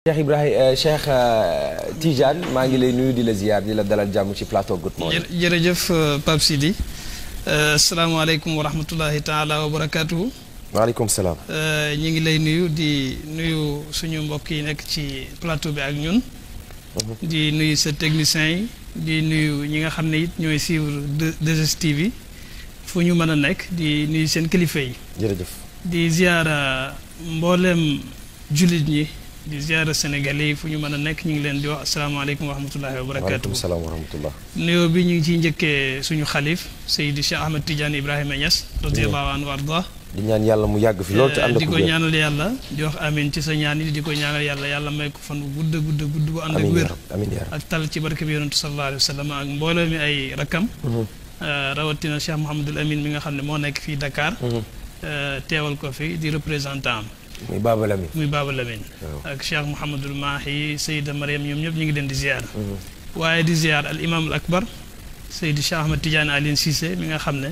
Cheikh Ibrahima Cheikh Tidiane maa ngi lay nuyu di la ziar di la dalal jàmm ci plateau Good Morning. jërëjëf Pape Sidi asalaamaaleykum wa rahmatullahi taala wa barakaatuhu. waaleykum salaam. ñu ngi lay nuyu di nuyu suñu mbokk yi nekk ci plateau bi ak ñun. di nuyu sa techniciens yi di nuyu ñi nga xam ne it ñooy suivre 2STV fu ñu mën a nekk di nuyu seen kilifa yi. jërëjëf. di ziara mboolem jullit ñi. di ziara Sénégalais yi fu ñu mën a nekk ñu ngi leen di wax asalaamaaleykum wa rahmatullahi wa barakaatu. waaleykum salaam wa rahmatullah. nuyoo bi ñu ngi ciy njëkkee suñu xalif Seydi Cheikh Ahmed Tidiane Ibrahima Niass. radiyallahu anhu wa arda. di ñaan yàlla mu yàgg fi loolu te ànd ak di ko ñaanal yàlla di wax amin ci sa ñaan yi di ko ñaanal yàlla may ko fan bu gudd bu ànd ak wér. amiin yaa rabbi ak tal ci barke bi yonentu sallallahu alayhi wa sallam ak mbooloo mi ay rakkam. rawatina Cheikh Mouhamadul Amin mi nga xam ne moo nekk fii Dakar. teewal ko fi di représentant am. muy Baba Lamine. muy Baba Lamine. ak Cheikh Mouhamadul Mahi Seyda Mariam ñoom ñëpp ñu ngi leen di ziar. waaye di ziar al imam al akbar Seydi Cheikh Ahmed Tidiane Aline Cissé mi nga xam ne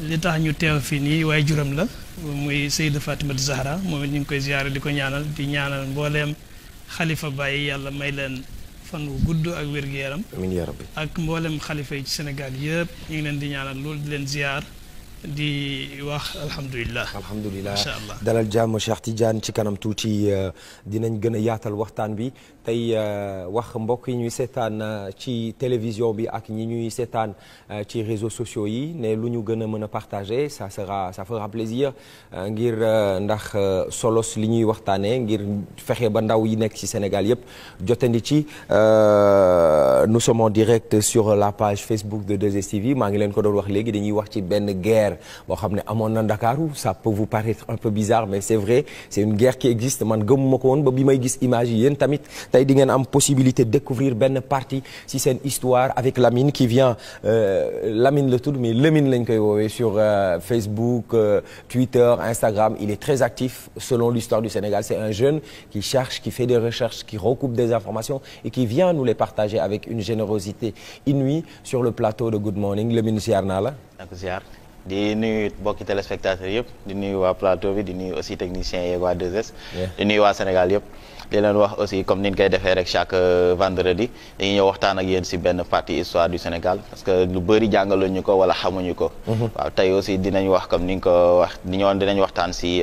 li tax ñu teew fii nii waaye juram la muy Seyda Fatimatu Zahra moom it ñu ngi koy ziar di ko ñaanal di ñaanal mbooleem xalifa Baye yàlla may leen fan wu gudd ak wér-gu-yaram. amiin yaa rabbi. ak mbooleem xalifa yi ci Sénégal yëpp ñu ngi leen di ñaanal loolu di leen ziar. di wax alhamdulilah. alhamdulilah macha allah dalal jàmm Cheikh Tidiane ci kanam tuuti dinañ gën a yaatal waxtaan bi tey wax mbokk yi ñuy seetaan ci télévision bi ak ñi ñuy seetaan ci réseaux sociaux yi ne lu ñu gën a mën a partager ça fera plaisir ngir ndax solos li ñuy waxtaanee ngir fexe ba ndaw yi nekk ci Sénégal yëpp jotandi ci nous sommes en direct sur la page Facebook de 2STV maa ngi leen ko doon wax léegi dañuy wax ci benn guerre boo xam ne amoon na Ndakaaru ça peut vous paraître un peu bizarre mais c'est vrai c'est une guerre qui existe man gëmuma ko woon ba bi may gis image yi yéen tamit tey di ngeen am possibilité de découvrir benn partie ci seen histoire avec Lamine qui vient Lamine la tudd mais Lamine lañ koy woowee sur Facebook Twitter Instagram il est très actif selon l'histoire du Sénégal c'est un jeune qui cherche qui fait des recherches qui recoupe des informations et qui vient nous les partager avec une générosité inouïe sur le plateau de Good Morning Lamine ziar naa la. di nuyu mbokki téléspectateurs yëpp di nuyu waa plateau bi di nuyu aussi techniciens yeeg waa 2S. di nuyu waa Sénégal yëpp. di leen wax aussi comme ni ñu koy defee rek chaque vendredi dañuy ñëw waxtaan ak yéen ci benn partie histoire du Sénégal parce que lu bëri jàngaluñu ko wala xamuñu ko. waaw tey aussi dinañ wax comme ni nga ko wax dinañ waxtaan ci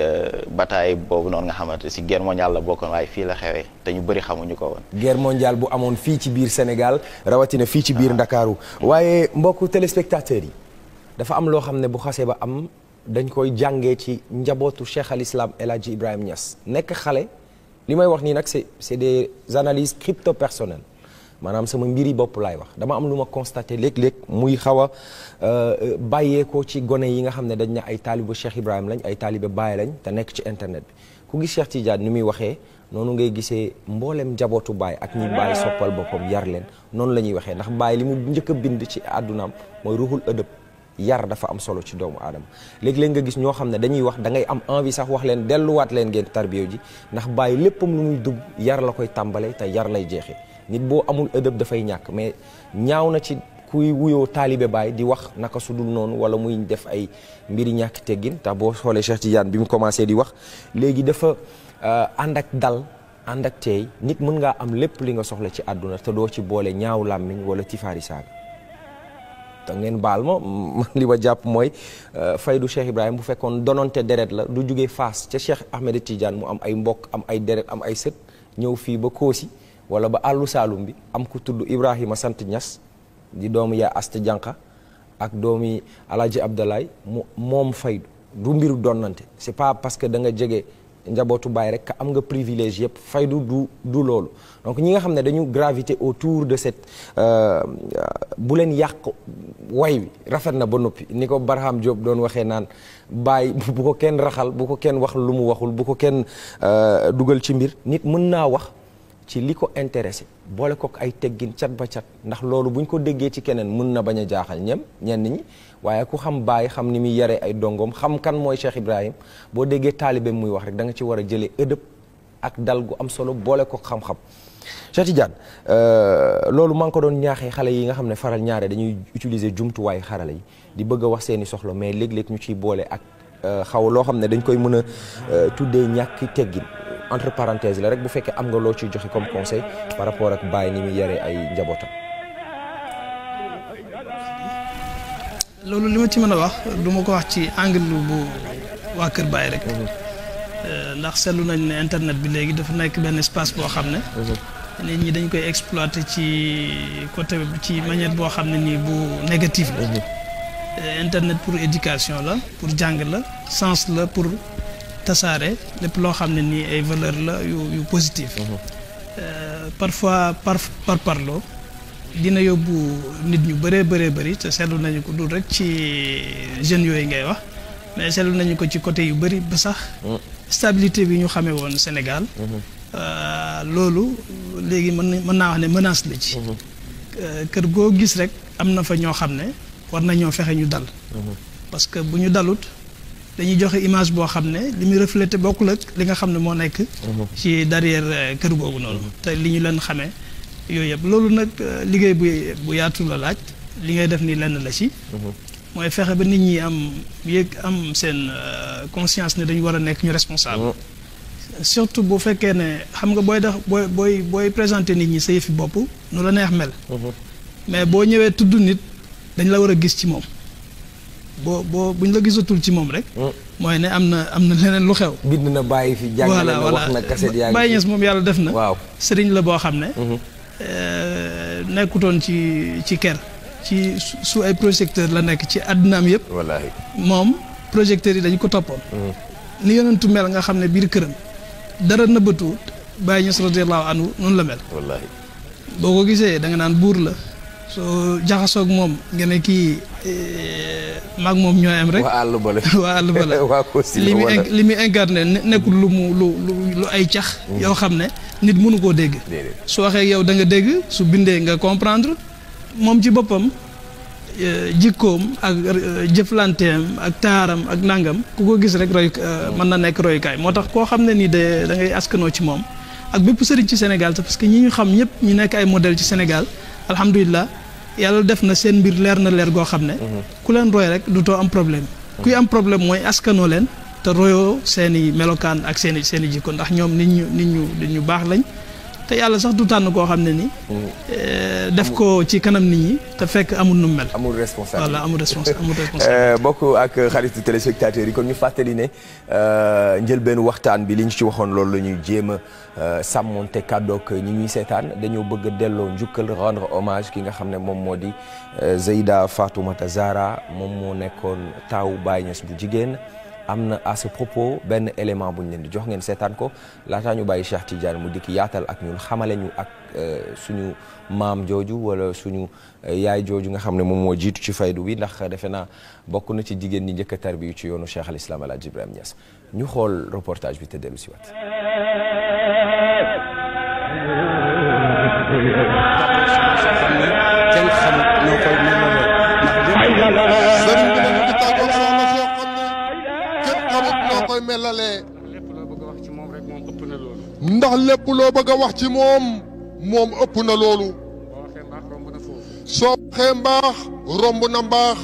bataille boobu noonu nga xamante ci guerre mondiale la bokkoon waaye fii la xewee te ñu bëri xamuñu ko woon. guerre mondiale bu amoon fii ci biir Sénégal rawatina fii ci biir Ndakaaru waaye mbokku téléspectateurs yi. dafa am loo xam ne bu xasee ba am dañ koy jàngee ci njabootu Cheikh al Islam El Hadji Ibrahima Niass nekk xale li may wax nii nag c'est des analyses crypto personnelles maanaam sama mbiri bopp laay wax dama am lu ma constaté léeg-léeg muy xaw a bàyyeekoo ci gone yi nga xam ne dañ ne ay taalibe Cheikh Ibrahima lañ ay taalibe Baye lañ te nekk ci internet bi ku gis Cheikh Tidiane ni muy waxee noonu ngay gisee mboolem njabootu Baye ak ñi Baye soppal boppam yar leen noonu la ñuy waxee ndax Baye li mu njëkk a bind ci àddunaam mooy ruuxul ëdëb yar dafa am solo ci doomu aadama léegi-léeg nga gis ñoo xam ne dañuy wax da ngay am envie sax wax leen delluwaat leen ngeen tarbiyo ji ndax Baye léppam lu muy dugg yar la koy tàmbale te yar lay jeexee nit boo amul ëdëb dafay ñàkk mais ñaaw na ci kuy wuyoo taalibe Baye di wax naka su dul noonu wala muy def ay mbiri ñàkk teggin tax boo xoolee Cheikh Tidiane bi mu commencé di wax léegi dafa ànd ak dal ànd ak teey nit mën ngaa am lépp li nga soxla ci àdduna te doo ci boole ñaaw làmmiñ wala tifaari saaga te ngeen baal ma li ma jàpp mooy faydu Cheikh Ibrahima bu fekkoon dononte deret la du jugee Fass ca Cheikh Ahmed Tidiane mu am ay mbokk am ay deret am ay sët ñëw fii ba Koosi wala ba àllu Saalum bi am ku tudd Ibrahima sant Niass di doomu yaa Asta Jànqa ak doomi Alaaji Abdoulaye moom faydu du mbiru donnante c'est pas parce que da nga jege njabootu Baye rek ka am nga privilège yëpp faydu du loolu donc ñi nga xam ne dañu gravité autour de cette bu leen yàq way wi rafet na ba noppi ni ko Barham Diop doon waxee naan Baye bu ko kenn raxal bu ko kenn wax lu mu waxul bu ko kenn dugal ci mbir nit mën naa wax ci li ko intéressé boole kook ay teggin cat ba cat ndax loolu buñ ko déggee ci keneen mën na bañ a jaaxal ñenn ñi waaye ku xam Baye xam ni muy yare ay dongoom xam kan mooy Cheikh Ibrahima boo déggee taalibe muy wax rek da nga ci war a jëlee ëdëb ak dal gu am solo boole ko xam-xam Cheikh Tidiane loolu maa ngi ko doon ñaaxee xale yi nga xam ne faral ñaare dañuy utiliser jumtuwaay xarala yi di bëgg a wax seeni soxla mais léeg-léeg ñu ciy boole ak xaw loo xam ne dañ koy mën a tuddee ñàkk teggin entre parenthèses la rek bu fekkee am nga loo ciy joxe comme conseil par rapport ak Baye ni muy yaree ay njabootam. loolu li ma ci mën a wax du ma ko wax ci angle bu waa Kër Baye rek. ndax seetlu nañ ne internet bi léegi dafa nekk benn espace boo xam ne. nit ñi dañ koy exploiter ci côté ci manière boo xam ne nii bu négatif la. internet pour éducation la pour jàng la sens la pour tasaare lépp loo xam ne nii ay valeur la yu positif. parfois par parloo dina yóbbu nit ñu bëree bëri te seetlu nañu ko dul rek ci jeunes yooyu ngay wax mais seetlu nañu ko ci côté yu bëri ba sax. stabilité bi ñu xamee woon Sénégal. loolu léegi mën naa wax ne menace la ci. kër goo gis rek am na fa ñoo xam ne war nañoo fexe ñu dal. parce que bu ñu dalut dañuy joxe image boo xam ne li muy reflété bokkul ak li nga xam ne moo nekk. ci derrière kër googu noonu. te li ñu leen xamee yooyu yëpp loolu nag liggéey bu yaatu la laaj li ngay def ni lenn la ci. mooy fexe ba nit ñi am seen conscience ne dañu war a nekk ñu responsable. surtout bu fekkee ne xam nga booy présenter nit ñi sa yëfi bopp nu la neex mel. mais boo ñëwee tudd nit dañ la war a gis ci moom buñ la gisatul ci moom rek. mooy ne am na leneen lu xew. bind na bàyyi fi jàngale na wax na kaset yaa ngi Baye Niass moom yàlla def na. waaw sëriñ la boo xam ne. nekkutoon ci kër. ci su ay projecteur la nekk ci àddinaam yëpp. wallaahi moom projecteurs yi dañu ko toppoon. ni yonentu mel nga xam ne biir këram dara nëbbatu Baye Niass radiyallahu anhu noonu la mel. wallaahi boo ko gisee da nga naan buur la soo jaxasoog moom nga ne kii maag moom ñooy am rek. waa àll ba la waa àll ba la li muy incarné nekkul lu ay cax. yoo xam ne nit mënu koo dégg. su waxee yow da nga dégg su bindee nga comprendre. moom ci boppam jikkoom ak jëflanteem ak taaram ak nangam ku ko gis rek roy mën na nekk royukaay moo tax koo xam ne nii da ngay askanoo ci moom ak bépp sëriñ ci Sénégal parce que ñi ñu xam ñëpp ñu nekk ay modèle ci Sénégal alhamdulilah yàlla def na seen mbir leer na leer goo xam ne ku leen roy rek du too am problème kuy am problème mooy askanoo leen te royoo seen i melokaan ak seen i jikko ndax ñoom nit ñu baax lañ te yàlla sax du tànn koo xam ne ni def ko ci kanam nit ñi te fekk amul nu mel. amul responsable voilà amul responsable. bokk ak xaritu téléspectateurs yi kon ñu fàttali ne njëlbeen waxtaan bi li ñu ci waxoon loolu la ñuy jéem a sàmmonte kàddoog ñi ñuy seetaan dañoo bëgg a delloo njukkal rendre hommage ki nga xam ne moom moo di Zeyda Fatoumata Zahra moom moo nekkoon taawu Baye Niass bu jigéen. am na à ce propos benn élément bu ñu leen di jox ngeen seetaan ko laataa ñu bàyyi Cheikh Tidiane mu dikk yaatal ak ñun xamale ñu ak suñu maam jooju wala suñu yaay jooju nga xam ne moom moo jiitu ci faydu bi ndax defe naa bokk na ci jigéen ñi njëkk a tarbiyu ci yoonu Cheikh al Islam El Hadj Ibrahima Niass ñu xool reportage bi te dellu si waat. kenn xamul noo koy koy melalee ndax lépp loo bëgg a wax ci moom ëpp na loolu soo waxee mbaax romb na mbaax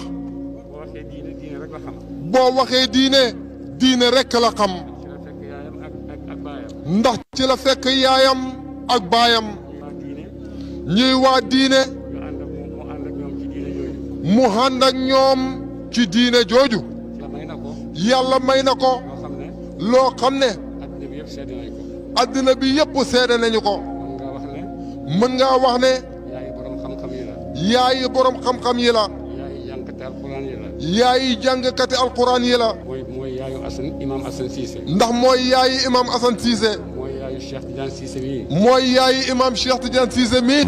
boo waxee diine rekk la xam ndax ci la fekk yaayam ak baayam ñuy waa diine mu ànd ak ñoom ci diine jooju yàlla may na ko loo xam ne addina bi yëpp seede nañu ko mën ngaa wax ne yaayi borom xam-xam yi la yaayi jàngkati alquran yi la mooy yaayu imam Assane Cissé ndax mooy yaayi imam Assane Cissé mooy yaayu Cheikh Tidiane Cissé mii mooy yaayi imam Cheikh Tidiane Cissé mii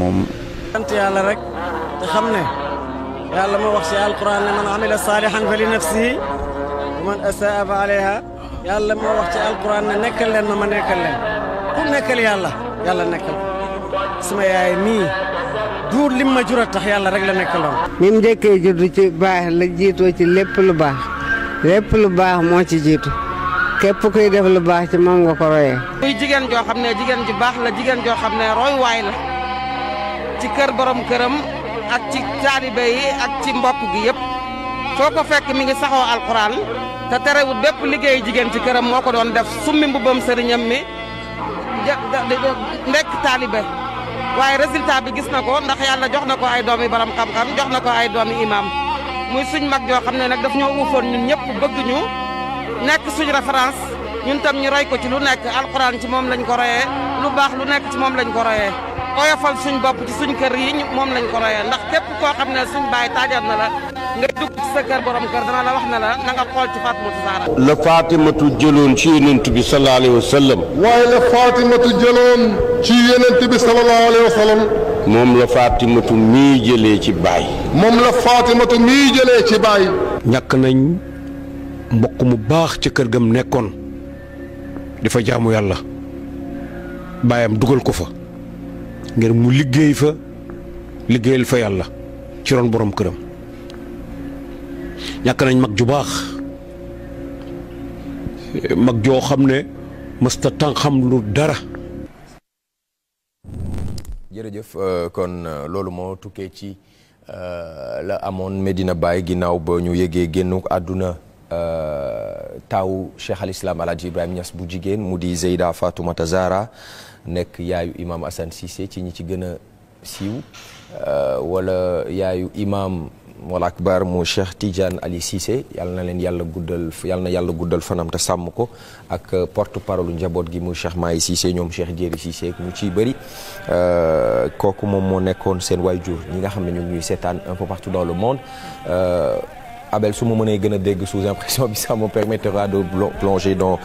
sant yàlla rek te xam ne yàlla moo wax ci alquran ne man amila salihan fa li nafsihi wa man asaa fa alayha yàlla moo wax ci alquran ne nekkal leen ma nekkal leen ku nekkal yàlla nekkal sama yaay mii duur lim ma jura tax yàlla rek la nekkaloon. mi mu njëkkee juddu ci baax la jiitoo ci lépp lu baax moo ci jiitu képp kuy def lu baax ci moom nga ko royee. muy jigéen joo xam ne jigéen ju baax la jigéen joo xam ne roy waay la ci kër borom këram ak ci taalibe yi ak ci mbokk gi yëpp foo ko fekk mi ngi saxoo alquran te terewut bépp liggéey jigéen ci këram moo ko doon def summi mbubbam sëriñam mi nekk taalibe waaye résultat bi gis na ko ndax yàlla jox na ko ay doomi borom xam-xam jox na ko ay doomi imam muy suñ mag joo xam ne nag daf ñoo uufoon ñun ñëpp bëgg ñu nekk suñ référence ñun tam ñu roy ko ci lu nekk alxuraan ci moom lañ ko royee lu baax lu nekk ci moom lañ ko royee oyofal suñ bopp ci suñ kër yi moom lañ ko royee ndax képp koo xam ne suñ baay taajal na la ngay dugg ci sa kër borom kër dana la wax ne la na nga xool ci Fatimatu Zahra la Fatimatu jëloon ci yonent bi sallallahu alayhi wa sallam waaye la Fatimatu jëloon ci yonent bi sallallahu alayhi wa sallam moom la Fatimatu mii jëlee ci baay moom la Fatimatu mii jëlee ci baay ñàkk nañ mbokk mu baax ca kër gam nekkoon dafa jaamu yàlla baayam dugal ko fa ngir mu liggéey fa liggéeyal fa yàlla ci ron borom këram ñàkk nañ mag ju baax mag joo xam ne mësta tan xam lu dara. jërëjëf kon loolu moo tukkee ci la amoon Medina Baye ginnaaw ba ñu yëgee génnu àdduna taawu Cheikh al Islam Alhaji Ibrahima Niass bu jigéen mu di Zeyda Fatoumata Zahra nekk yaayu imam Assane Cissé ci ñi ci gën a siiw wala yaayu imam wala akbar mu Cheikh Tidiane Ali Cissé yàlla na leen yàlla guddal fanam te sàmm ko ak porte parole njaboot gi mu Cheikh Mahi Cissé ñoom Cheikh Jéeri Cissé ñu ciy bëri kooku moom moo nekkoon seen waajur ñi nga xam ne ñu ngi ñuy seetaan un peu partout dans le monde. Abel su ma mënee gën a dégg sous impression bi ça me permettra de plonger dans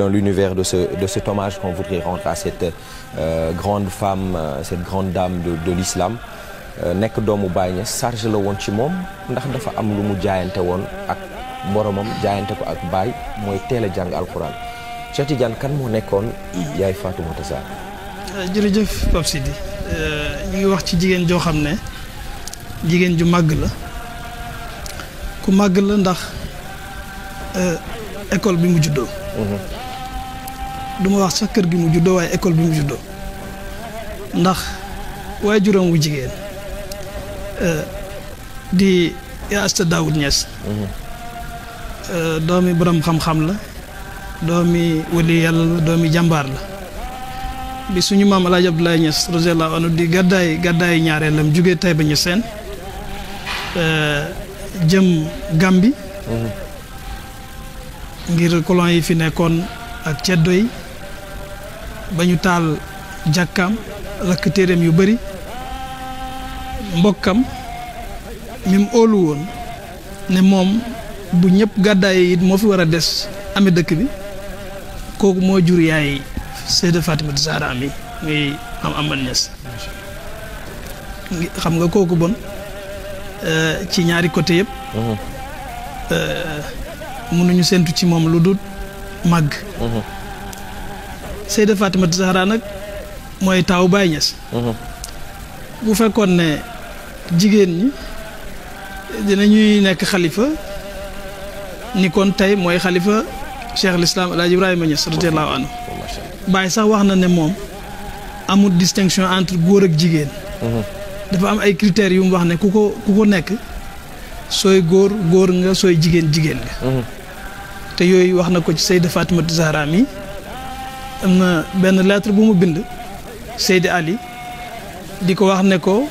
l'univers de cet hommage qu'on voudrait rendre à cette grande femme, cette grande dame de l'islam. Nekk doomu Baye Niass charge la woon ci moom ndax dafa am lu mu jaayante woon ak boromam jaayante ko ak Baye mooy teel a jàng alquran Cheikh Tidiane kan moo nekkoon yaay Fatoumata Zahra. jërëjëf Pape Sidi ñu ngi wax ci jigéen joo xam ne jigéen ju màgg la ku màgg la ndax école bi mu juddoo. du ma wax sax kër gi mu juddoo waaye école bi mu juddoo ndax waaye juróom wu jigéen di yaa Asta Daoud Niass. doomi borom xam-xam la doomi wali yàlla la doomi jàmbaar la bi suñu maam El Hadj Abdoulaye Niass radiyallahu anhu di gàddaay ñaareelam jugee Taïba Niassène jëm Gàmbi ngir colon yi fi nekkoon ak ceddo yi ba ñu taal jàkkaam rakk téeréem yu bari mbokkam mi mu óolu woon ne moom bu ñëpp gàddaay it moo fi war a des amee dëkk bi kooku moo jur yaay Seyda Fatimata Zahra mi muy am Amal Niass xam nga kooku bon ci ñaari côté yëpp mënuñu séntu ci moom lu dul màgg Seyda Fatimata Zahra nag mooy taawu Baye Niass bu fekkoon ne jigéen ñi dinañuy nekk xalifa ni kon tey mooy xalifa Cheikh l'Islam El Hadj Ibrahima Niass radiyallahu anhu Baye sax wax na ne moom amul distinction entre góor ak jigéen dafa am ay critères yu mu wax ne ku ko nekk sooy góor nga sooy jigéen nga te yooyu wax na ko ci Seyda Fatimata Zahra mi am na benn lettre bu mu bind Seydi Ali di ko wax ne ko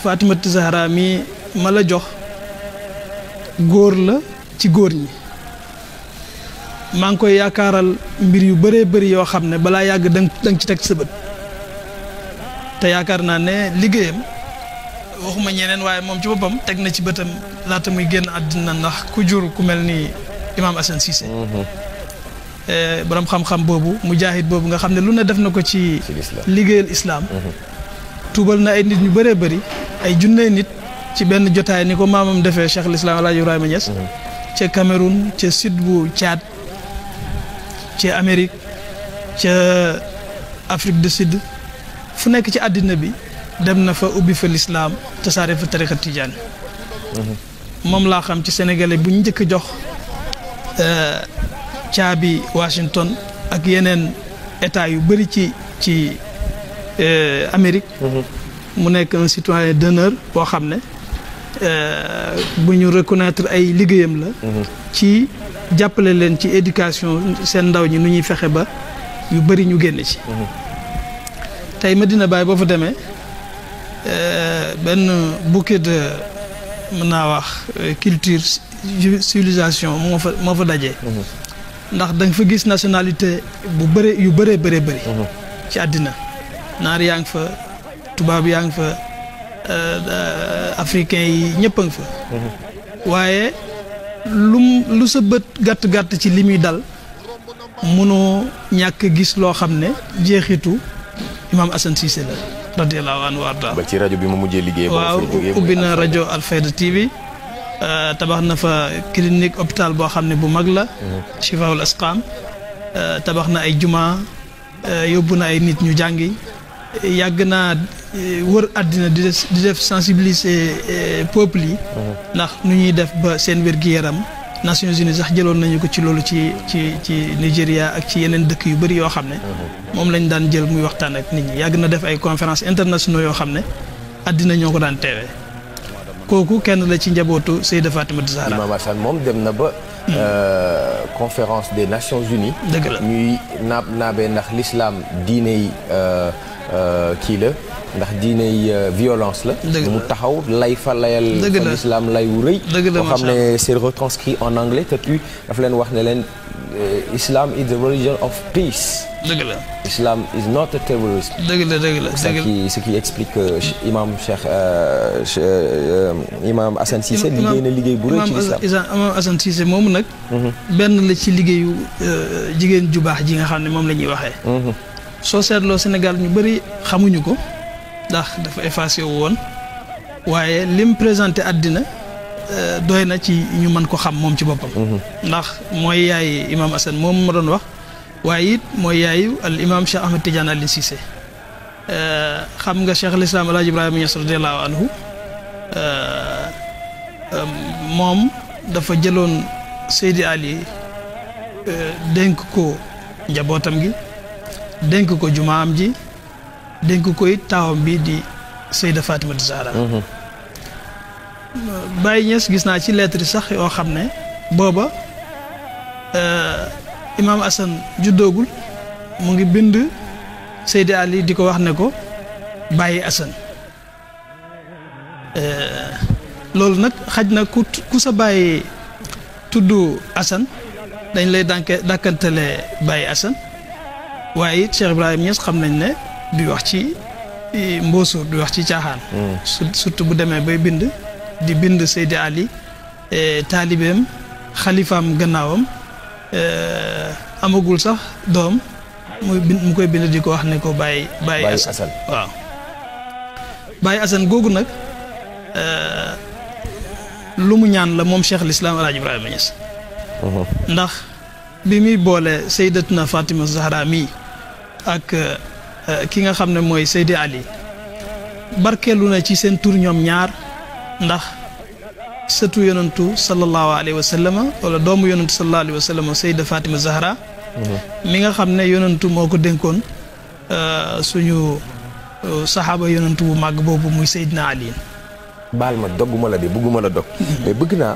Fatimata Zahra mi ma la jox góor la ci góor ñi maa ngi koy yaakaaral mbir yu bëree bëri yoo xam ne balaa yàgg danga ci teg sa bët te yaakaar naa ne liggéeyam waxuma ñeneen waaye moom ci boppam teg na ci bëtam laata muy génn àddina ndax ku jur ku mel ni Imam Assane Cissé borom xam-xam boobu mujaahid boobu nga xam ne lu ne def na ko ci liggéeyal islam tuubal na ay nit ñu bëree bëri ay junnee nit ci benn jotaay ni ko maamam defee Cheikh l'Islam El Hadj Ibrahima Niass ca Cameroun ca sud bu Tchad ca Amérique ca Afrique du Sud fu nekk ci àddina bi dem na fa ubbi fa l'islam tasaare fa tariqa tijaan moom laa xam ci sénégalais bu ñu njëkk jox caabi Washington ak yeneen état yu bëri ci Amérique mu nekk un citoyen d'honneur boo xam ne bu ñu reconnaître ay liggéeyam la ci jàppale leen ci éducation seen ndaw ñi nu ñuy fexe ba yu bëri ñu génn ci. tey Medina Baye boo fa demee benn bouquet de mën naa wax culture civilisation moo fa dajee. ndax da nga fa gis nationalité bu bëri yu bëree bëri bëri. ci àddina naar yaa ngi fa tubaab yaa ngi fa africain yi ñëpp a ngi fa. waaye lu sa bët gàtt-gàtt ci li muy dal mënoo ñàkk gis loo xam ne jeexitu Imam Assane Cissé la radiyallahu anhu warda ba ci rajo bi ma mujjee liggéey. waaw ubbi na rajo Alfayda TV. tabax na fa clinique hôpital boo xam ne bu mag la. Chifaul Asqam. tabax na ay juma yóbbu na ay nit ñu jàngi yàgg naa wër àddina di def sensibiliser peuple yi. ndax nu ñuy def ba seen wér-gi-yaram Nations Unies sax jëloon nañu ko ci loolu ci Nigéria ak ci yeneen dëkk yu bëri yoo xam ne. moom lañ daan jël muy waxtaan ak nit ñi yàgg na def ay conférences internationaux yoo xam ne àddina ñoo ko daan teewee. kooku kenn la ci njabootu Seyda Fatimata Zahra. Imam Assane moom dem na ba. conférence des Nations Unies. dëgg la ñuy naabee ndax l'islam diiney kii la ndax diiney violence la. mu taxaw lay fa layal. dëgg la l'islam lay wu rëy. dëgg la boo xam ne c'est retranscrit en anglais te puis daf leen wax ne leen Islam is the religion of peace. dëgg la Islam is not a terrorism. dëgg la dëgg la ce qui explique que Imam Assane Cissé liggéey na liggéey bu rëy ci l'islam. Imam Assane Cissé moomu nag. benn la ci liggéeyu jigéen ju baax ji nga xam ne moom la ñuy waxee. soo seetloo Sénégal ñu bëri xamuñu ko ndax dafa effacé wu woon waaye lim présenté àddina doy na ci ñu mën ko xam moom ci boppam. ndax mooy yaay Imam Assane moom ma doon wax. waaye it mooy yaayu al imam Cheikh Ahmed Tidiane Aline Cissé xam nga Cheikh al Islam El Hadj Ibrahima Niass radiyallahu anhu moom dafa jëloon Seydi Ali dénk ko njabootam gi dénk ko jumaam ji dénk ko it taawam bi di Seyda Fatimata Zahra. Baye Niass gis naa ci lettre sax yoo xam ne booba. Imam Assane juddoogul mu ngi bind Seydi Ali di ko wax ne ko bàyyi Assane loolu nag xaj na ku sa bàyyi tudd Assane dañ lay dàkkantale bàyyi Assane waaye it Cheikh Ibrahim Niass xam nañ ne du wax ci mbóosóor du wax ci caaxaan. surtout bu demee bay bind di bind Seydi Ali taalibeem xalifaam gannaawam. amagul sax doom mu koy bind di ko wax ne ko bàyyi Assane waaw bàyyi Assane googu nag lu mu ñaan la moom Cheikh al-Islam El Hadj Ibrahima Niass. ndax bi muy boole Seydatuna Fatima Zahra mii ak ki nga xam ne mooy Seydi Ali barkeelu na ci seen tur ñoom ñaar ndax sëtu yonantu sallallahu alayhi wa sallam wala doomu yonantu sallallahu alayhi wa sallam Seyda Fatima Zahra. mi nga xam ne yonantu moo ko dénkoon suñu saxaaba yonantu bu màgg boobu muy Seydina Ali. baal ma dogguma la de bëgguma la dog. mais bëgg naa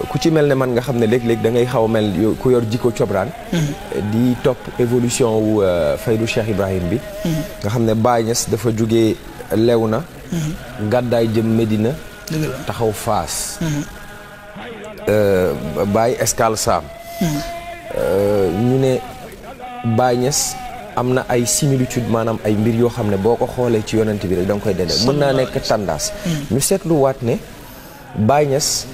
ku ci mel ne man nga xam ne léeg-léeg da ngay xaw a mel ku yor jikko cobraan. di topp évolution wu Faydu Cheikh Ibrahim bi. nga xam ne Baye Niass dafa jógee Léona. gàddaay jëm Medina. taxaw Faas. Baye Escale Sam. ñu ne Baye Niass am na ay similitude maanaam ay mbir yoo xam ne boo ko xoolee ci yonent bi rek da nga koy dende mën naa nekk tendance. ñu seetluwaat ne Baye Niass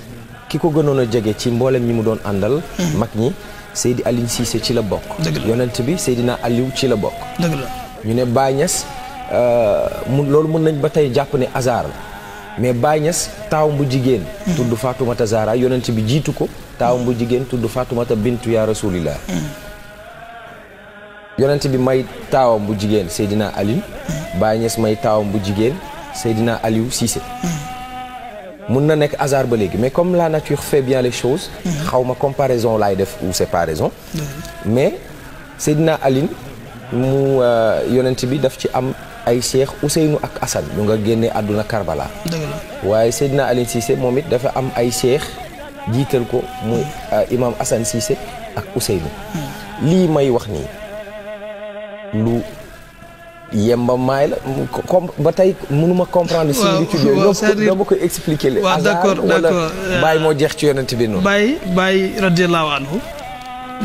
ki ko gënoon a jege ci mboolem ñi mu doon àndal. mag ñi Seydi Aline Cissé ci la bokk. yonent bi Seydina Aliou ci la bokk. dëgg la ñu ne Baye Niass loolu mën nañ ba tey jàpp ne hasard la mais Baye Niass taawam bu jigéen. tudd Fatoumata Zahra yonent bi jiitu ko. taawam bu jigéen tudd Fatoumata bintu ya rasulillah. yonent bi may taawam bu jigéen Seydina Aliou. Baye Niass may taawam bu jigéen Seydina Aliou Cissé. mun na nekk hasard ba léegi mais comme la nature fait bien les choses. xaw ma comparaison laay def ou séparation. mais Seydina Aliou mu yonent bi daf ci am ay Cheikh Ousseynou ak Assane ñu nga génnee àdduna Karbala. waaye Seydina Aliou Cissé moom it dafa am ay Cheikh jiital ko muy imam Assane Cissé ak Ousseynou. lii may wax nii lu yemba maay la comme ba tey mënuma comprendre similitude yooyu doo ma koy expliquer le hasard wala Baye moo jeex ci yonent bi noonu Baye radiyallahu anhu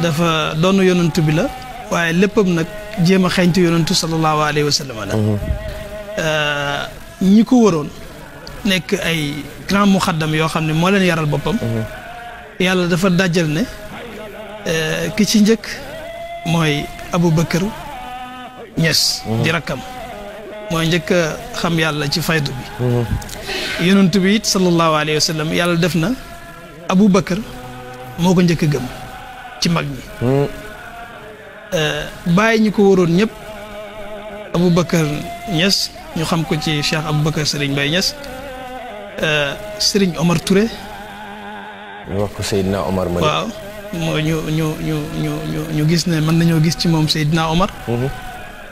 dafa doonu yonent bi la waaye léppam nag jéem a xeeñtu yonentu sallallahu alayhi wa sallam la ñi ko waroon nekk ay grand muxaddam yoo xam ne moo leen yaral boppam yàlla dafa dajjal ne ki ci njëkk mooy Aboubacar Niass di rakkam mooy njëkk a xam yàlla ci faydu bi yonent bi it sallallahu alayhi wa sallam yàlla def na Aboubacar moo ko njëkk a gëm ci mag ñi bàyyi ñi ko waroon ñëpp Aboubacar Niass ñu xam ko ci Cheikh Aboubacar Serigne Baye Niass Serigne Omar Touré ñu wax ko Seydina Omar Mali waaw moo ñu gis ne mën nañoo gis ci moom Seydina Omar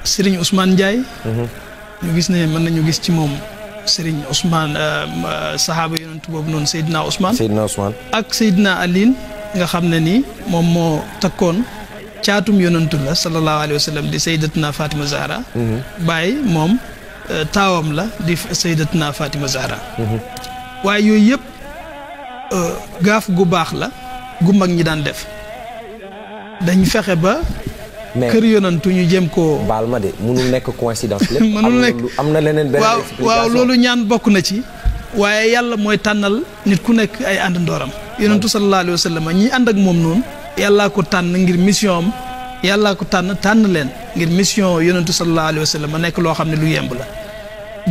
Serigne Ousmane Ndiaye ñu gis ne mën nañu gis ci moom Serigne Ousmane sahaaba yonent boobu noonu Seydina Ousmane ak Seydina Aline nga xam ne nii moom moo takkoon caatum yonentu la sallallahu alayhi wa sallam di sayyidatuna Fatima Zahra Baye moom taawam la di sayyidatuna Fatima Zahra waaye yooyu yëpp gaaf gu baax la gu mag ñi daan def dañ fexe ba kër yonantu ñu jëm koo baal ma de mënul nekk coïncidence lépp mënul nekk am na leneen benn explication waaw loolu ñaan bokk na ci waaye yàlla mooy tànnal nit ku nekk ay àndandooram yonantu sallallahu alayhi wa sallam ñi ànd ak moom noonu yàllaa ko tànn ngir mission am yàllaa ko tànn leen ngir mission yonantu sallallahu alayhi wa sallam nekk loo xam ne lu yemb la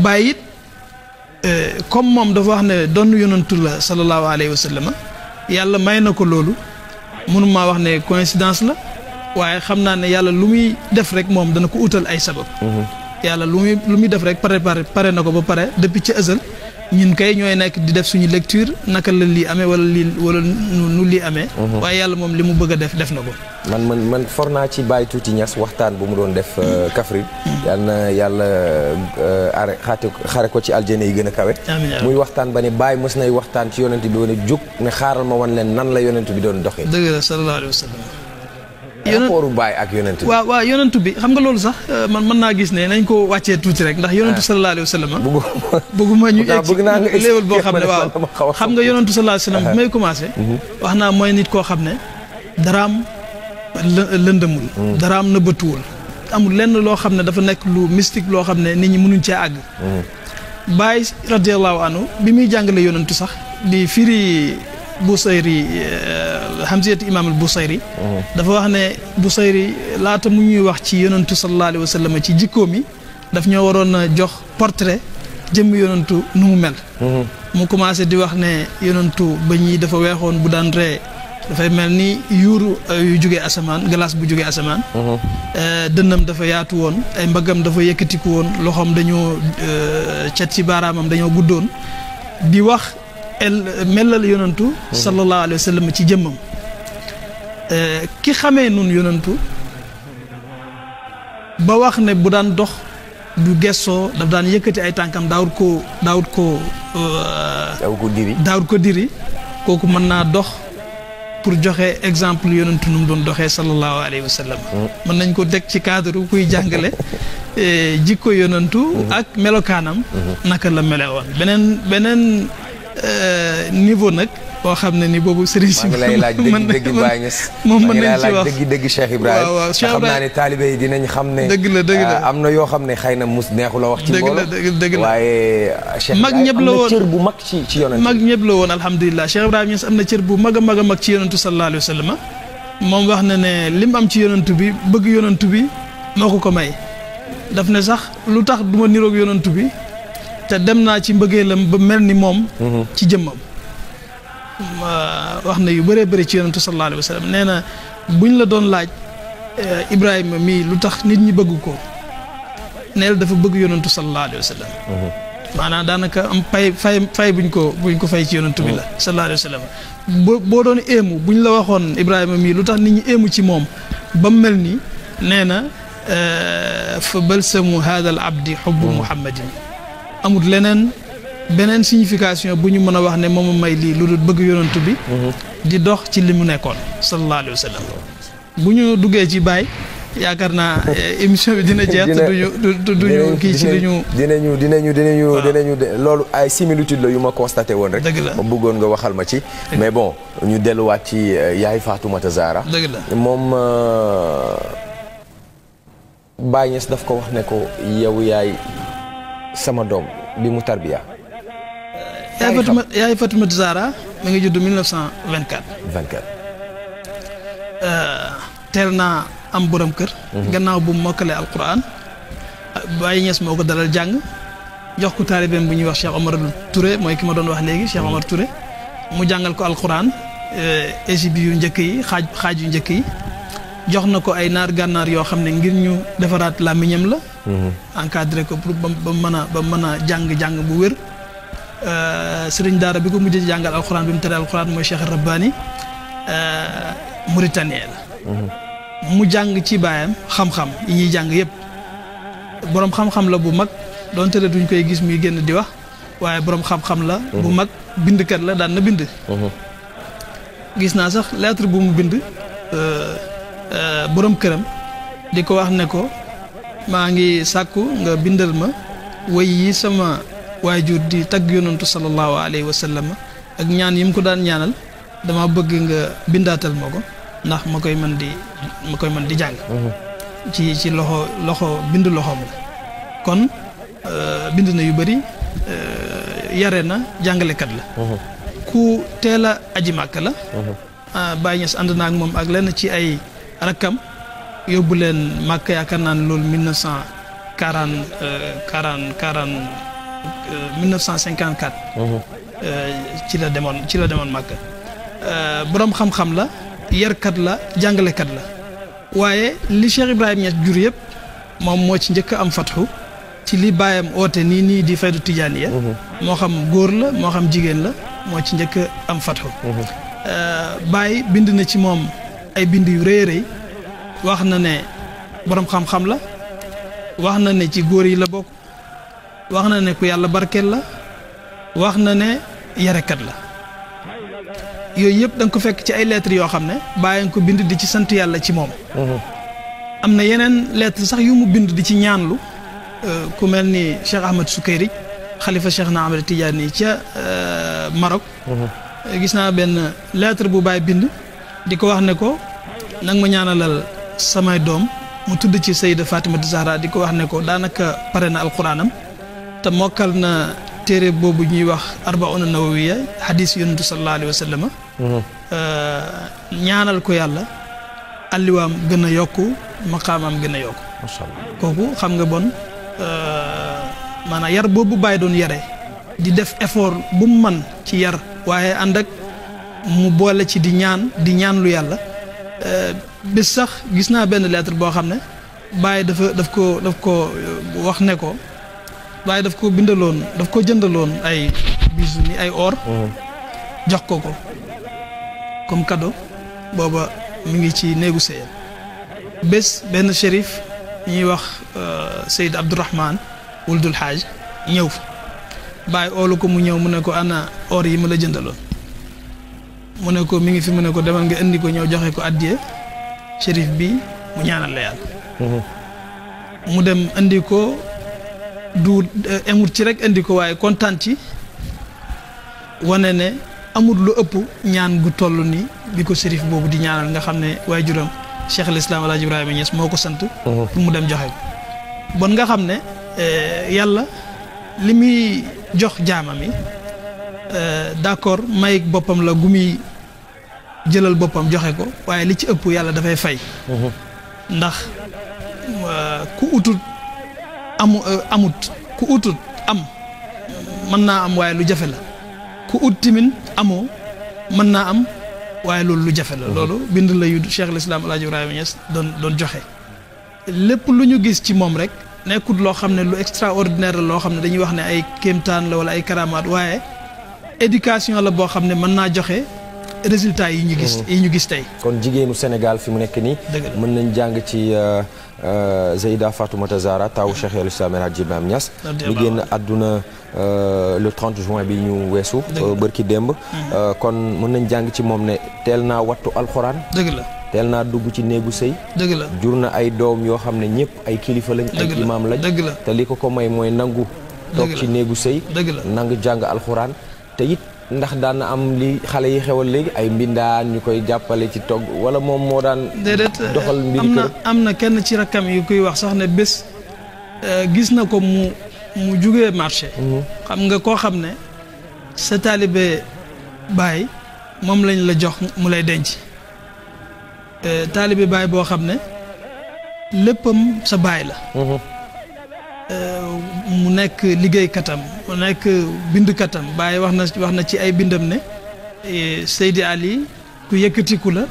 bàyyi it comme moom dafa wax ne doon yonantu la sallallahu alayhi wa sallam yàlla may na ko loolu mënumaa wax ne coïncidence la waaye xam naa ne yàlla lu muy def rek moom dana ko utal ay sabab yàlla lu muy def rek pare na ko ba pare depuis ci ësal ñun kay ñooy nekk di def suñu lecture naka la lii amee wala nu lii amee waaye yàlla moom li mu bëgg a def na ko man for naa ci Baye Tuuti Niass waxtaan bu mu doon def Kaffrine yal na yàlla xare ko ci aljana yi gën a kawe muy waxtaan ba ne Baye mës nay waxtaan ci yonent bi doon jóg ne xaaral ma wan leen nan la yonent bi doon doxee dëgg la sallallahu alayhi wa sallam rapportu Baye ak yonent bi waaw yonent bi xam nga loolu sax man mën naa gis ne nañ ko wàccee tuuti rek ndax yonentu sallallahu alayhi wa sallam bëgguma ñu egg léewal boo xam ne waaw xam nga yonentu sallallahu alayhi wa sallam bi may commencé wax naa mooy nit koo xam ne daraam lëndëmul daraam nëbbatuwul amul lenn loo xam ne dafa nekk lu mystique loo xam ne nit ñi mënuñ cee àgg Baye radiyallahu anhu bi muy jàngale yonentu sax di firi Busayri Hamziyat Imam al Busayri dafa wax ne Busayri laata mu ñuy wax ci yonentu sallallahu alayhi wa sallam ci jikkoom yi daf ñoo waroon a jox portrait jëmm yonentu nu mu mel mu commencé di wax ne yonentu ba ñi dafa weexoon bu daan ree dafay mel ni yuuru yu jógee asamaan glace bu jógee asamaan dënnam dafa yaatu woon ay mbaggam dafa yëkkatiku woon loxoom dañoo cet ci baaraamam dañoo guddoon di wax melal yonantu sallallahu alayhi wa sallam ci jëmmam ki xamee nun yonantu ba wax ne bu daan dox du gessoo daf daan yëkkati ay tànkam daawut ko diri kooku mën naa dox pour joxe exemple yonantu nu mu doon doxee sallallahu alayhi wa sallam mën nañ ko teg ci cadre kuy jàngale jikko yonantu ak melokaanam naka la mele woon beneen niveau nag boo xam ne ni boobu sëriñ si lay laaj dëgg Baye Niass moom mën nañ ci wax dëgg Cheikh Ibrahima waaw xam naa ne taalibe yi dinañ xam ne dëgg la am na yoo xam ne xëy na mus neexu la wax ci mbooloo dëgg la waaye Cheikh mag ñëpp la woon cër bu mag ci yonent mag ñëpp la woon alhamdulilah Cheikh Ibrahima Niass am na cër bu mag a mag a mag ci yonentu sallallahu alayhi wa sallam moom wax na ne lim am ci yonentu bi bëgg yonentu bi moo ko may daf ne sax lu tax du ma niroog yonentu bi te dem naa ci mbëggeelam ba mel ni moom ci jëmmam wax na yu bëree bëri ci yonentu sallallahu alayhi wa sallam nee na buñ la doon laaj Ibrahima mii lu tax nit ñi bëgg ko neel dafa bëgg yonentu sallallahu alayhi wa sallam maanaam daanaka am fay buñ ko fay ci yonentu bi la sallallahu alayhi wa sallam boo doon éemu buñ la waxoon Ibrahima mii lu tax nit ñi éemu ci moom ba mu mel ni nee na fa balsamu hada al abdi hubbu muhammadin amul beneen signification bu ñu mën a wax ne moom may lii lu dul bëgg yonantu bi di dox ci li mu nekkoon sallallahu alayhi wa sallam bu ñu duggee ci Baye yaakaar naa émission bi dina jeex te duñu kii ci dinañu loolu ay similitude la yu ma constaté woon rek ma bëggoon nga waxal ma ci mais bon ñu delluwaat ci yaay Fatoumata Zahra dëgg la moom Baye Niass daf ko wax ne ko yow yaay sama doom bi mu tarbiya yaay Fatoumata Zahra mi ngi judd 1924 teel naa am borom kër gannaaw bu mokkale alquran Baye Niass moo ko dalal jàng jox ko taalibeem bu ñuy wax Cheikh Omar Touré mooy ki ma doon wax léegi Cheikh Omar Touré mu jàngal ko alquran égypte yu njëkk yi xaaj yu njëkk yi jox na ko ay naar gànnaar yoo xam ne ngir ñu defaraat làmmiñam la encadré ko pour ba mën a jàng bu wér sëriñ daara bi ko mujjee jàngal alquran bi mu tere alquran mooy Cheikh Rabbani Mauritanien la mu jàng ci baayam xam-xam yi ñuy jàng yëpp boroom xam-xam la bu mag donte le duñ koy gis muy génn di wax waaye boroom xam-xam la bu mag bindkat la daan na bind gis naa sax lettre bu mu bind boroom këram di ko wax ne ko maa ngi sàkku nga bindal ma way yi sama waajur di tagg yonantu sallallahu alayhi wa sallam ak ñaan yi mu ko daan ñaanal dama bëgg nga bindaatal ma ko ndax ma koy mën di jàng ci loxo bind loxoom la kon bind na yu bari yare na jàngalekat la ku teel a aji màkk la Baye Niass ànd na ak moom ak lenn ci ay rakkam yóbbu leen màkk yaakaar naa ne loolu 1954 ci la demoon màkk boroom xam-xam la yarkat la jàngalekat la waaye li Cheikh Ibrahima Niass jur yëpp moom moo ci njëkk am fatxu ci li baayam oote nii di faydu tijaaniya moo xam góor la moo xam jigéen la moo ci njëkk am fatxu Baye bind na ci moom ay bind yu rëy rëy wax na ne boroom xam-xam la wax na ne ci góor yi la bokk wax na ne ku yàlla barkeel la wax na ne yarekat la yooyu yëpp da nga ko fekk ci ay lettres yoo xam ne Baye nga ko bind di ci sant yàlla ci moom am na yeneen lettres sax yu mu bind di ci ñaanlu ku mel ni Cheikh Ahmed Soukayri xalifa Cheikh na Ahmed Tidiane ca Maroc gis naa benn lettre bu Baye bind di ko wax ne ko nag ma ñaanalal samay doom mu tudd ci Sayida Fatimata Zahra di ko wax ne ko daanaka pare na alquranam te mokkal na téere boobu ñuy wax arbauna nawawiya hadis yonentu sallallahu alayhi wa sallam ñaanal ko yàlla alliwaam gën a yokku maqaamam gën a yokku macha allah kooku xam nga bon maanaam yar boobu Baye doon yare di def effort bu mu man ci yar waaye ànd ak mu boole ci di ñaan lu yàlla bés sax gis naa benn lettre boo xam ne Baye daf ko wax ne ko Baye daf ko bindaloon daf ko jëndaloon ay bijoux ni ay or jox ko comme cadeau booba mi ngi ci néegu sëyam bés benn shérif ñuy wax Seyd Abdourahman Wuldul Haaj ñëw Baye oolu ko mu ñëw mu ne ko ana or yi ma la jëndaloon mu ne ko mi ngi fi mu ne ko demal nga indi ko ñëw joxe ko addiye shérif bi mu ñaanal la yàlla mu dem indi ko du emut ci rek indi ko waaye kontaan ci wane ne amul lu ëpp ñaan gu toll ni bi ko shérif boobu di ñaanal nga xam ne waaye juróom Cheikh al Islam El Hadj Ibrahima Niass moo ko sant pour mu dem joxe ko bon nga xam ne yàlla li muy jox jaamam yi d'accord may boppam la gu muy jëlal boppam joxe ko waaye li ci ëpp yàlla dafay fay ndax ku utut amut ku utut am mën naa am waaye lu jafe la ku ut timin amoo mën naa am waaye loolu lu jafe la loolu bind la yu Cheikh al Islam El Hadj Ibrahima Niass doon joxe lépp lu ñu gis ci moom rek nekkut loo xam ne lu extraordinaire la loo xam ne dañuy wax ne ay kéemtaan la wala ay karamaat waaye éducation la boo xam ne mën naa joxe résultats yi ñu gis tey. kon jigéenu Sénégal fi mu nekk nii. mën nañ jàng ci Zeyda Fatoumata Zahra tawu Cheikh al Islam El Hadj Ibrahima Niass. mu génn àdduna le 30 juin bi ñu weesu. bërki démb. kon mën nañ jàng ci moom ne teel naa wattu alxuraan. dëgg la teel naa dugg ci néegu sëy. dëgg la jur na ay doom yoo xam ne ñëpp ay kilifa lañ. ay imaam lañ. dëgg la te li ko may mooy nangu. toog ci néegu sëy. dëgg la nangu jàng alxuraan te it ndax daan na am li xale yi xewal léegi ay mbindaan ñu koy jàppale ci togg wala moom moo daan. doxal mbiri kër am na kenn ci rakkam yu koy wax sax ne bés gis na ko mu jugee marché. xam nga koo xam ne sa taalibe baay moom lañ la jox mu lay denc taalibe baay boo xam ne léppam sa baay la. mu nekk liggéeykatam mu nekk bindkatam Baye wax na ci ay bindam ne Seydi Ali ku yëkkatiku la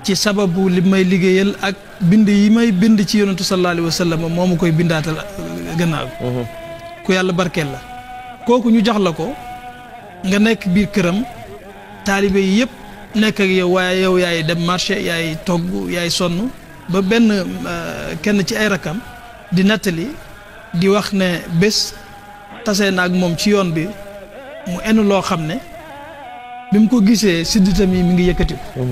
ci sababu li may liggéeyal ak bind yi may bind ci yonentu sallallahu alayhi wa sallam moo ma koy bindaatal gannaaw ku yàlla barkeel la kooku ñu jox la ko nga nekk biir këram taalibe yi yëpp nekk ak yow waaye yow yaay dem marché yaay togg yaay sonn ba benn kenn ci ay rakam di nettali di wax ne bés tase na ak moom ci yoon bi mu enu loo xam ne bi mu ko gisee sidditam yi mi ngi yëkkati ko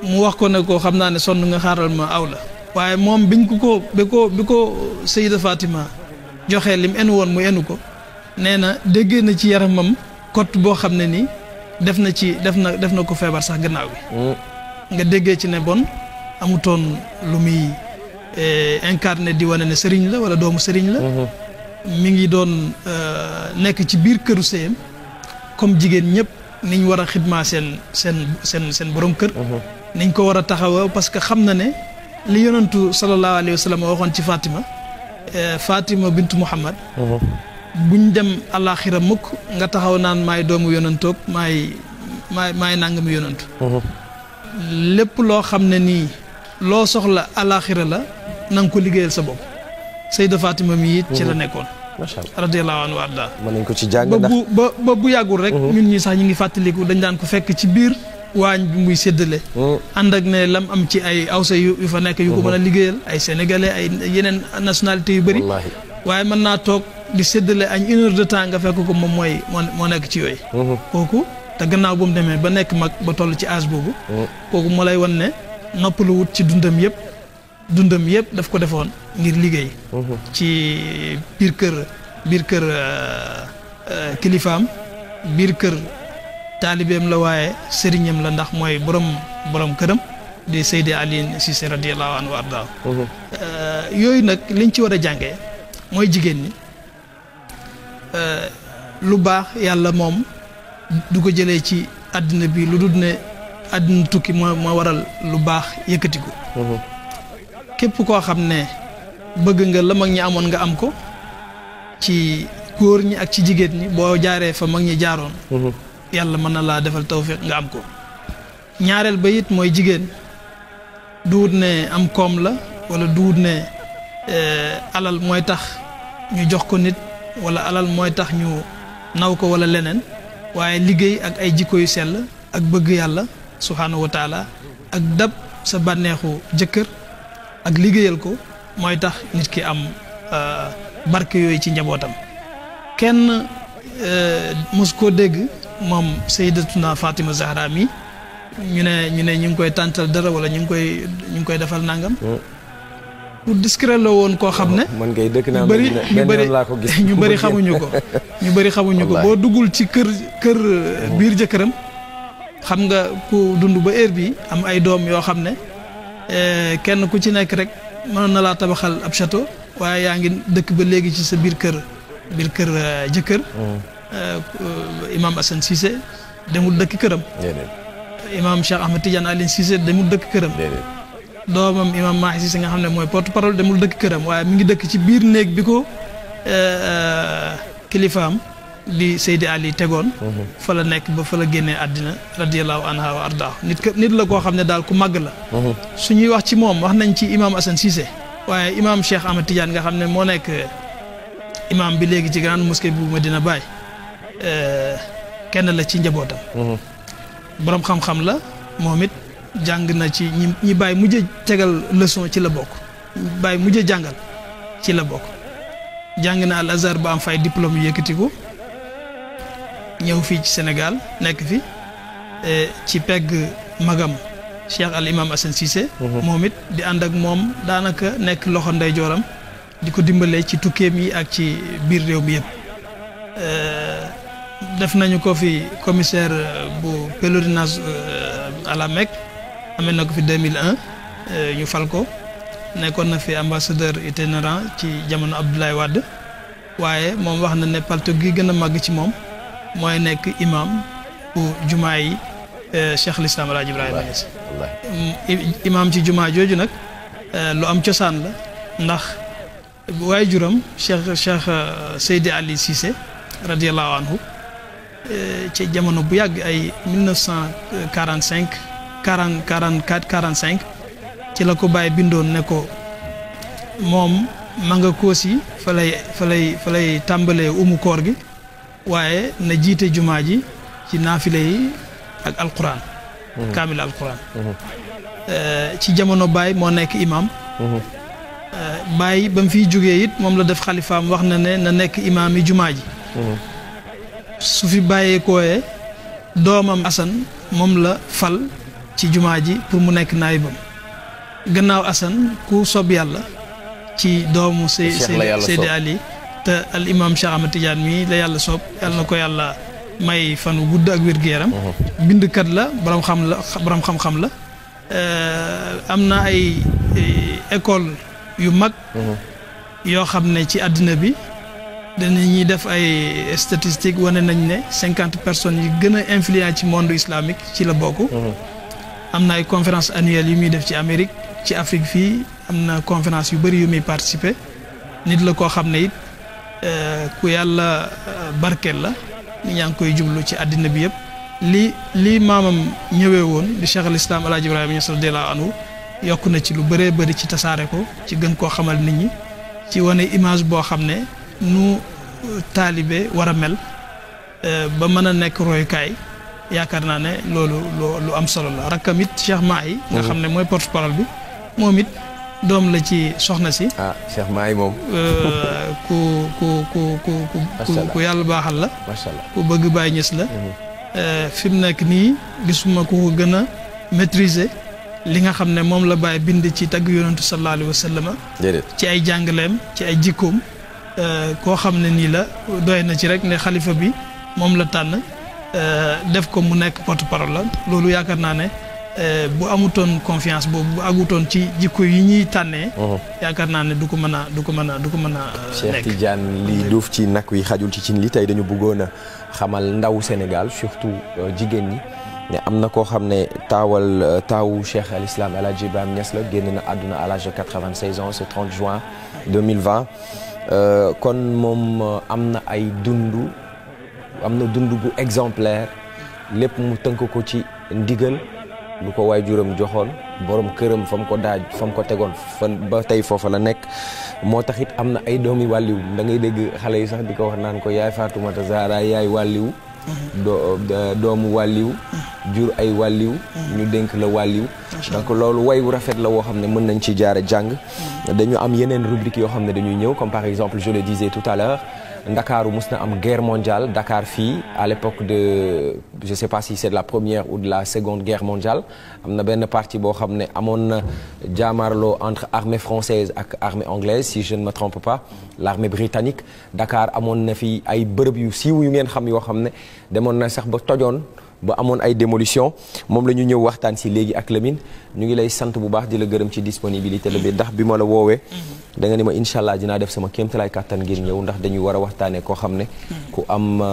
mu wax ko ne ko xam naa ne sonn nga xaaral ma aw la waaye moom biñ ko bi ko Sayida Fatima joxee lim enu woon mu enu ko nee na déggee na ci yaramam kot boo xam ne nii def na ko feebar sax gannaaw bi nga déggee ci ne bon amutoon lu muy incarné di wane ne sëriñ la wala doomu sëriñ la mi ngi doon nekk ci biir këru sëyam comme jigéen ñëpp niñ war a xidmaa seen borom kër niñ ko war a taxawa parce que xam na ne li yonantu sallallahu alayhi wa sallam waxoon ci Fatima bintu Muhammad buñ dem àllaaxira mukk nga taxaw naan maay doomu yonantoog maay nangami yonantu lépp loo xam ne nii loo soxla àllaaxira la na nga ko liggéeyal sa bopp Sayda Fatima mi it ci la nekkoon radiyallahu anhu warda mën nañ ko ci jàng ba bu yàggul rek ñun ñi sax ñu ngi fàttaliku dañ daan ko fekk ci biir waañ bi muy séddale ànd ak ne lam am ci ay awsa yu fa nekk yu ko mën a liggéeyal ay sénégalais ay yeneen nationalité yu bëri waaye mën naa toog di séddale añ 1 heure de temps nga fekk ko moom moo nekk ci yooyu kooku te gannaaw bu mu demee ba nekk mag ba toll ci âge boobu kooku moo lay wan ne noppalu wut ci dundam yëpp daf ko defoon ngir liggéey ci biir kër kilifaam biir kër taalibeem la waaye sëriñam la ndax mooy borom këram di Seydi Aliin Cissé radiyallahu anhu arda yooyu nag liñ ci war a jàngee mooy jigéen ñi lu baax yàlla moom du ko jëlee ci àddina bi lu dul ne àddina tukki moo waral lu baax yëkkatiku képp koo xam ne bëgg nga la mag ñi amoon nga am ko ci góor ñi ak ci jigéen ñi boo jaaree fa mag ñi jaaroon yàlla mën na laa defal tawfiq nga am ko ñaareel ba it mooy jigéen duwut ne am koom la wala duwut ne alal mooy tax ñu jox ko nit wala alal mooy tax ñu naw ko wala leneen waaye liggéey ak ay jikko yu sell ak bëgg yàlla subhaanahu wa taala ak dab sa bànneexu jëkkër ak liggéeyal ko mooy tax nit ki am barke yooyu ci njabootam kenn mos koo dégg moom Sayyidatuna Fatima Zahra mi ñu ne ñu ngi koy tàntal dara wala ñu ngi koy defal nangam pour discret la woon koo xam ne man ngay dëkk naa ñu bëri xamuñu ko boo duggul ci kër biir jëkkëram xam nga ku dund ba heure bi am ay doom yoo xam ne kenn ku ci nekk rek mënoon na laa tabaxal ab château waaye yaa ngi dëkk ba léegi ci sa biir kër jëkkër Imam Assane Cissé demul dëkk këram Imam Cheikh Ahmed Tidiane Aline Cissé demul dëkk këram doomam Imam Mahi Cissé nga xam ne mooy porte parole demul dëkk këram waaye mi ngi dëkk ci biir néeg bi ko kilifaam di Seydi Ali tegoon fa la nekk ba fa la génnee àddina radiyallahu anha wa arda nit la koo xam ne daal ku màgg la su ñuy wax ci moom wax nañ ci Imam Assane Cissé waaye Imam Cheikh Ahmed Tidiane nga xam ne moo nekk imam bi léegi ci grande mosquée bu Medina Baye kenn la ci njabootam boroom xam-xam la moom it jàng na ci ñi Baye mujj tegal leçon ci la bokk Baye mujj jàngal ci la bokk jàng na Al Azhar ba am fay diplôme yu yëkkati ko ñëw fii ci Sénégal nekk fi ci pegg magam Cheikh al imam Assane Cissé. moom it di ànd ak moom daanaka nekk loxo ndeyjooram di ko dimbalee ci tukkeem yi ak ci biir réew mi yëpp. def nañu ko fi commissaire bu pèlerinage à la Mecque amee na ko fi 2001 ñu fal ko nekkoon na fi ambassadeur itinérant ci jamono Abdoulaye Wade waaye moom wax na ne palto gi gën a màgg ci moom mooy nekk imam bu jumaa yi Cheikh al Islam El Hadj Ibrahima Niass. imam ci jumaa jooju nag lu am cosaan la ndax waaye juram Cheikh Seydi Ali Cissé radiyallahu anhu ci jamono bu yàgg ay 1945 44 45 ci la ko bàyyi bindoon ne ko moom ma nga Koosi fa lay tàmbalee koor gi waaye na jiite jumaa ji ci naafile yi ak alquran kaamil alquran ci jamono Baye moo nekk imam Baye ba mu fiy jógee it moom la def xalifaam wax na ne na nekk imaam yi jumaa ji su fi bàyyeekooyee doomam Assane moom la fal ci jumaa ji pour mu nekk naayibam gannaaw Assane ku sob yàlla ci doomu Seydi Ali te al imam Cheikh Ahmed Tidiane mii la yàlla soob yàlla na ko yàlla may fanu gudd ak wér-gu-yaram bindkat la borom xam-xam la am na ay école yu mag yoo xam ne ci àddina bi dañuy def ay statistiques wane nañ ne 50 personnes yi gën a influent ci monde islamique ci la bokk am na ay conférences annuelles yu muy def ci Amérique ci Afrique fii am na conférence yu bëri yu muy participer nit la koo xam ne it ku yàlla barkeel la nit ñaa ngi koy jublu ci àddina bi yëpp li maamam ñëwee woon di Cheikh al Islam El Hadj Ibrahima Niass radiyallahu anhu yokk na ci lu bëree bëri ci tasaare ko ci gën koo xamal nit ñi ci wane image boo xam ne nu taalibe war a mel ba mën a nekk royukaay yaakaar naa ne loolu lu am solo la rakkam it Cheikh Mahi nga xam ne mooy porte-parole bi moom it doom la ci soxna si. Cheikh Mahi moom. ku yàlla baaxal la. macha allah ku bëgg Baye Niass la. fi mu nekk nii gisuma ku ko gën a maîtriser li nga xam ne moom la Baye bind ci tagg yonentu sallallahu alayhi wa sallam. ci ay jàngaleem ci ay jikkoom. koo xam ne nii la doy na ci rek ne xalifa bi moom la tànn def ko mu nekk porte-parole la loolu yaakaar naa ne bu amutoon confiance boobu bu agutoon ci jikko yi ñuy tànnee. yaakaar naa ne du ko mën a nekk. Cheikh Tidiane li duuf ci nag wi xajul ci cin li tey dañu bëggoon a xamal ndaw Sénégal surtout jigéen ñi ne am na koo xam ne taawu Cheikh al Islam El Hadj Ibrahima Niass la génn na àdduna à l'âge de 96 ans ce 30 juin 2020. kon moom am na dund bu exemplaire lépp mu tënk ko ci ndigal lu ko waajuram joxoon borom këram fa mu ko daaj fa mu ko tegoon fan ba tey foofa la nekk moo tax it am na ay doomi wàlliw da ngay dégg xale yi sax di ko wax naan ko yaay Fatoumata Zahra yaay wàlliw doomu wàlliw jur ay wàlliw ñu dénk la wàlliw donc loolu way wu rafet la woo xam ne mën nañ ci jaare jàng dañu am yeneen rubrique yoo xam ne dañuy ñëw comme par exemple je le disais tout à l'heure Ndakaaru mus na am guerre mondiale Dakar fii à l'époque de je sais pas si c'est de la première ou de la seconde guerre mondiale am na benn partie boo xam ne amoon na jaamarloo entre armée française ak armée anglaise si je ne me trompe pas l'armée britannique Dakar amoon na fi ay bërëb yu siiw yu ngeen xam yoo xam ne demoon na sax ba tojoon ba amoon ay démolition moom la ñu ñëw waxtaan si léegi ak Lamine ñu ngi lay sant bu baax di la gërëm ci disponibilité la bi ndax bi ma la woowee da nga ni ma incha allah dinaa def sama kéemtalaay kàttan ngir ñëw ndax dañuy war a waxtaanee koo xam ne ku am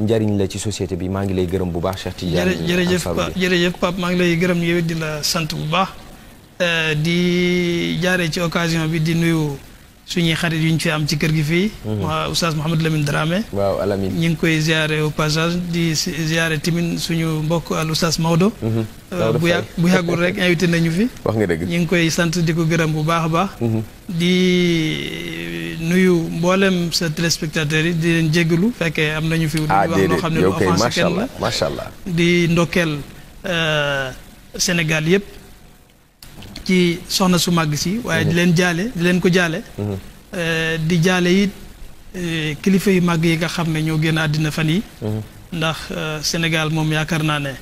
njariñ la ci société bi maa ngi lay gërëm bu baax Cheikh Tidiane jërëjëf Pape maa ngi lay gërëm yow di la sant bu baax di jaaree ci occasion bi di nuyu suñuy xarit yu ñu fi am ci kër gi fii. waa Oustaz Mouhamed Lamine Dramé. waaw Alamine ñu ngi koy ziare au passage di ziare tamit suñu mbokk al Oustaz Maodo. bu yàggul rek invité nañu fi. wax nga dëgg ñu ngi koy sant di ko gërëm bu baax a baax. di nuyu mboolem sa téléspectateurs yi di leen jéggalu fekkee am nañu fi. wax loo xam ne lu offensé kenn la macha allah di ndokkeel Sénégal yëpp. ci soxna su màgg si waaye di leen ko jaale di jaale it kilifa yu màgg yi nga xam ne ñoo génn àddina fan yi ndax Sénégal moom yaakaar naa ne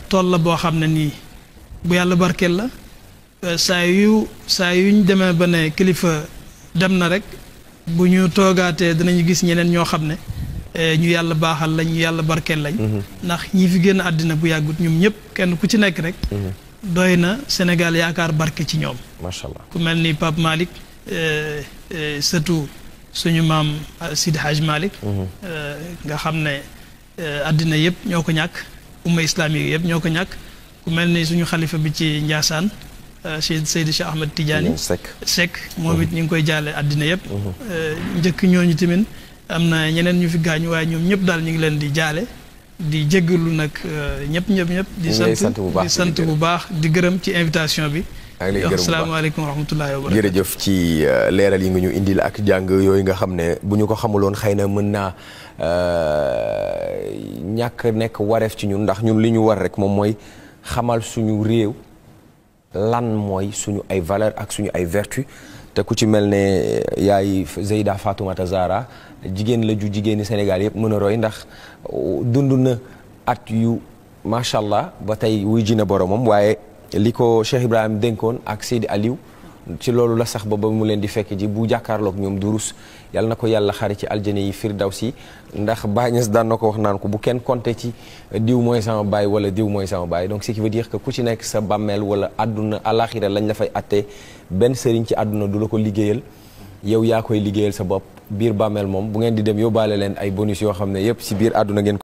tool la boo xam ne nii bu yàlla barkeel la saa yuñ demee ba ne kilifa dem na rek bu ñu toogaatee dinañu gis ñeneen ñoo xam ne ñu yàlla baaxal lañ ñu yàlla barkeel lañ ndax ñi fi génn àddina bu yàggut ñoom ñëpp kenn ku ci nekk rek doy na Sénégal yaakaar barke ci ñoom macha allah ku mel ni Pape Malick surtout suñu maam Sidi Hadj Malick nga xam ne àddina yëpp ñoo ko ñàkk umma islamique yëpp ñoo ko ñàkk ku mel ni suñu xalifa bi ci Ndiassane Seydi Cheikh Ahmed Tidiane Seck moom it ñu ngi koy jaale àddina yëpp njëkk ñooñu tamit am na ñeneen ñu fi gaañu waaye ñoom ñëpp daal ñu ngi leen di jaale di jéggalu nag ñëpp di sant bu baax di gërëm ci invitation bi asalaamaaleykum wa rahmatullahi wa barakatuh jërëjëf ci leeral yi nga ñu indil ak jàng yooyu nga xam ne bu ñu ko xamuloon xëy na mën naa ñàkk nekk wareef ci ñun ndax ñun li ñu war rek moom mooy xamal suñu réew lan mooy suñu ay valeur ak suñu ay vertu te ku ci mel ne yaay Zeyda Fatoumata Zahra jigéen la ju jigéeni Sénégal yëpp mën a roy ndax dund na at yu macha allah ba tey wuy ji na boromam waaye li ko Cheikh Ibrahim dénkoon ak Seydi Aliou ci loolu la sax ba mu leen di fekk ji bu jàkkaarloog ñoom durus yàlla na ko yàlla xare ci aljane yi firdawsi ndax Baay Ñas daan na ko wax naan ko bu kenn compter ci diw mooy sama baay wala diw mooy sama baay donc ce qui veut dire que ku ci nekk sa bàmmeel wala àdduna alaxira lañ la fay attee benn sëriñ ci àdduna du la ko liggéeyal yow yaa koy liggéeyal sa bopp biir bàmmeel moom bu ngeen di dem yóbbaale leen ay bonus yoo xam ne yépp ci biir àdduna ngeen